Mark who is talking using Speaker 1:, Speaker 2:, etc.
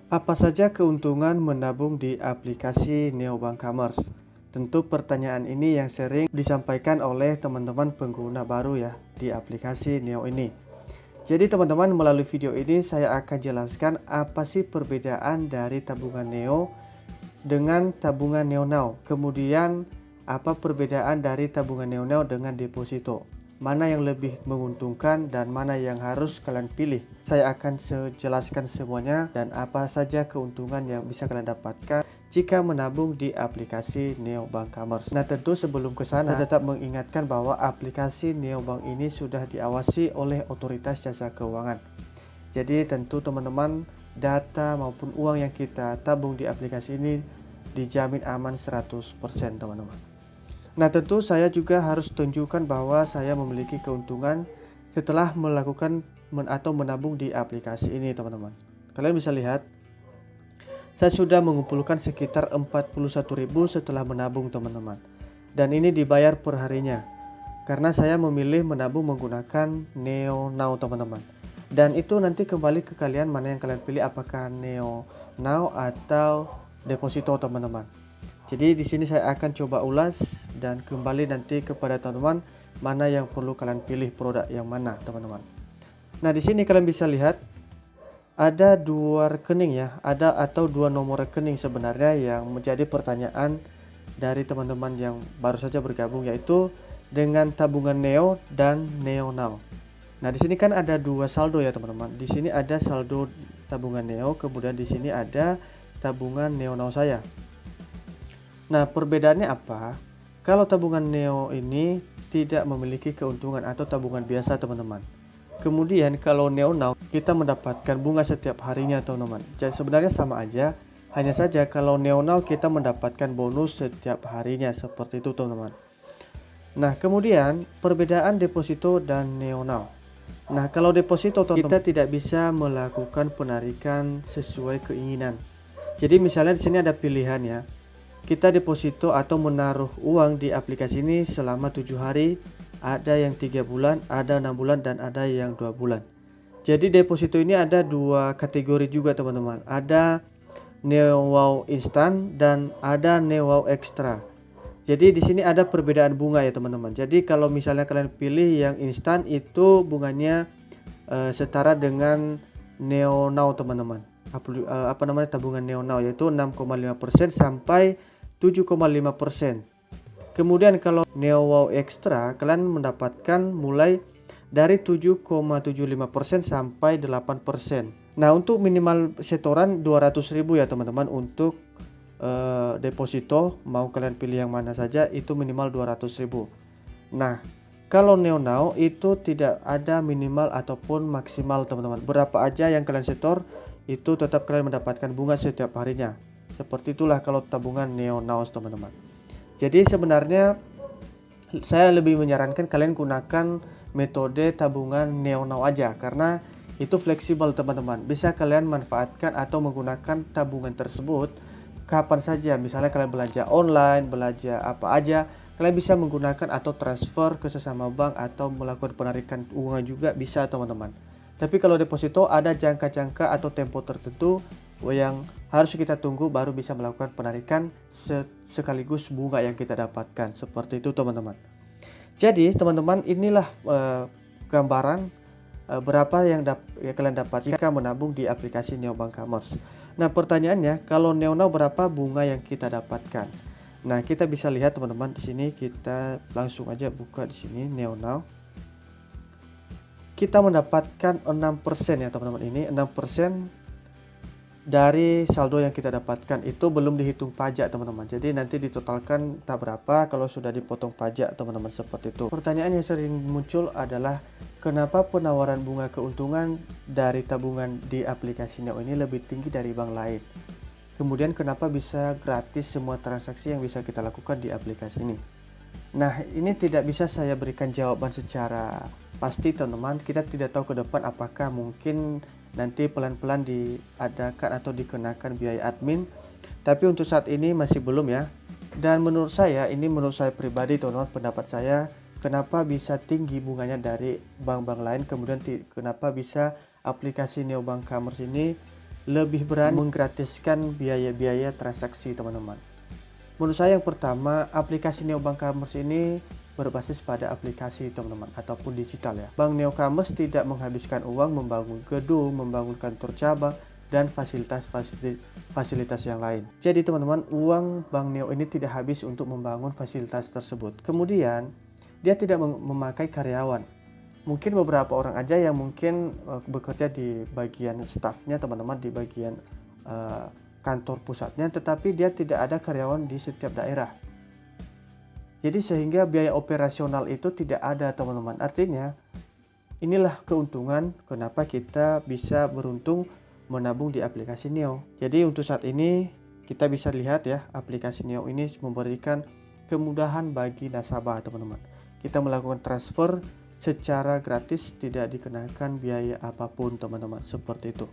Speaker 1: Apa saja keuntungan menabung di aplikasi Neobank Commerce? Tentu pertanyaan ini yang sering disampaikan oleh teman-teman pengguna baru ya di aplikasi Neo ini. Jadi teman-teman, melalui video ini saya akan jelaskan apa sih perbedaan dari tabungan Neo dengan tabungan Neo Now. Kemudian apa perbedaan dari tabungan Neo Now dengan deposito? Mana yang lebih menguntungkan dan mana yang harus kalian pilih? Saya akan jelaskan semuanya dan apa saja keuntungan yang bisa kalian dapatkan jika menabung di aplikasi Neobank Commerce. Nah, tentu sebelum ke sana, saya tetap mengingatkan bahwa aplikasi Neobank ini sudah diawasi oleh Otoritas Jasa Keuangan. Jadi tentu teman-teman, data maupun uang yang kita tabung di aplikasi ini dijamin aman 100% teman-teman. Nah, tentu saya juga harus tunjukkan bahwa saya memiliki keuntungan setelah melakukan atau menabung di aplikasi ini teman-teman. Kalian bisa lihat saya sudah mengumpulkan sekitar 41.000 setelah menabung teman-teman. Dan ini dibayar per harinya. Karena saya memilih menabung menggunakan Neo Now teman-teman. Dan itu nanti kembali ke kalian mana yang kalian pilih, apakah Neo Now atau deposito teman-teman. Jadi di sini saya akan coba ulas dan kembali nanti kepada teman-teman mana yang perlu kalian pilih, produk yang mana teman-teman. Nah, di sini kalian bisa lihat ada dua rekening ya, atau dua nomor rekening sebenarnya yang menjadi pertanyaan dari teman-teman yang baru saja bergabung, yaitu dengan tabungan Neo dan Neo Now. Nah, di sini kan ada dua saldo ya teman-teman. Di sini ada saldo tabungan Neo, kemudian di sini ada tabungan Neo Now saya. Nah, perbedaannya apa? Kalau tabungan Neo ini tidak memiliki keuntungan atau tabungan biasa teman-teman. Kemudian kalau Neo Now kita mendapatkan bunga setiap harinya teman-teman. Jadi sebenarnya sama aja, hanya saja kalau Neo Now kita mendapatkan bonus setiap harinya seperti itu teman-teman. Nah, kemudian perbedaan deposito dan Neo Now. Nah, kalau deposito teman-teman, kita tidak bisa melakukan penarikan sesuai keinginan. Jadi misalnya di sini ada pilihan ya. Kita deposito atau menaruh uang di aplikasi ini selama 7 hari, ada yang 3 bulan, ada 6 bulan, dan ada yang 2 bulan. Jadi deposito ini ada dua kategori juga teman-teman. Ada Neo Wow Instan dan ada Neo Wow Extra. Jadi di sini ada perbedaan bunga ya teman-teman. Jadi kalau misalnya kalian pilih yang instan, itu bunganya setara dengan Neo Now teman-teman. Tabungan Neo Now, yaitu 6,5% sampai 7,5%. Kemudian kalau Neo Wow Extra kalian mendapatkan mulai dari 7,75% sampai 8%. Nah, untuk minimal setoran 200.000 ya teman-teman untuk deposito, mau kalian pilih yang mana saja itu minimal 200.000. Nah, kalau Neo Now itu tidak ada minimal ataupun maksimal teman-teman. Berapa aja yang kalian setor itu tetap kalian mendapatkan bunga setiap harinya. Seperti itulah kalau tabungan Neo Now teman-teman. Jadi sebenarnya saya lebih menyarankan kalian gunakan metode tabungan Neo Now aja, karena itu fleksibel teman-teman. Bisa kalian manfaatkan atau menggunakan tabungan tersebut kapan saja. Misalnya kalian belanja online, belanja apa aja, kalian bisa menggunakan atau transfer ke sesama bank atau melakukan penarikan uang juga bisa teman-teman. Tapi kalau deposito ada jangka-jangka atau tempo tertentu yang harus kita tunggu baru bisa melakukan penarikan sekaligus bunga yang kita dapatkan. Seperti itu teman-teman. Jadi teman-teman, inilah gambaran berapa yang kalian dapat jika menabung di aplikasi Neobank Commerce. Nah, pertanyaannya, kalau Neo Now berapa bunga yang kita dapatkan? Nah, kita bisa lihat teman-teman di sini, kita langsung aja buka di sini Neo Now. Kita mendapatkan 6% ya teman-teman. Ini 6% dari saldo yang kita dapatkan, itu belum dihitung pajak teman-teman. Jadi nanti ditotalkan tak berapa kalau sudah dipotong pajak teman-teman, seperti itu. Pertanyaan yang sering muncul adalah kenapa penawaran bunga keuntungan dari tabungan di aplikasi Neo ini lebih tinggi dari bank lain? Kemudian kenapa bisa gratis semua transaksi yang bisa kita lakukan di aplikasi ini? Nah, ini tidak bisa saya berikan jawaban secara pasti teman-teman. Kita tidak tahu ke depan apakah mungkin nanti pelan-pelan diadakan atau dikenakan biaya admin. Tapi untuk saat ini masih belum ya. Dan menurut saya pribadi teman-teman, pendapat saya, kenapa bisa tinggi bunganya dari bank-bank lain, kemudian kenapa bisa aplikasi Neobank Commerce ini lebih berani menggratiskan biaya-biaya transaksi teman-teman. Menurut saya yang pertama, aplikasi Neobank Commerce ini berbasis pada aplikasi teman-teman ataupun digital ya. Bank Neo Commerce tidak menghabiskan uang membangun gedung, membangun kantor cabang, dan fasilitas yang lain. Jadi teman-teman, uang Bank Neo ini tidak habis untuk membangun fasilitas tersebut. Kemudian dia tidak memakai karyawan. Mungkin beberapa orang aja yang mungkin bekerja di bagian staffnya teman-teman, di bagian kantor pusatnya, tetapi dia tidak ada karyawan di setiap daerah. Jadi sehingga biaya operasional itu tidak ada teman-teman. Artinya inilah keuntungan kenapa kita bisa beruntung menabung di aplikasi Neo. Jadi untuk saat ini kita bisa lihat ya, aplikasi Neo ini memberikan kemudahan bagi nasabah teman-teman. Kita melakukan transfer secara gratis, tidak dikenakan biaya apapun teman-teman, seperti itu.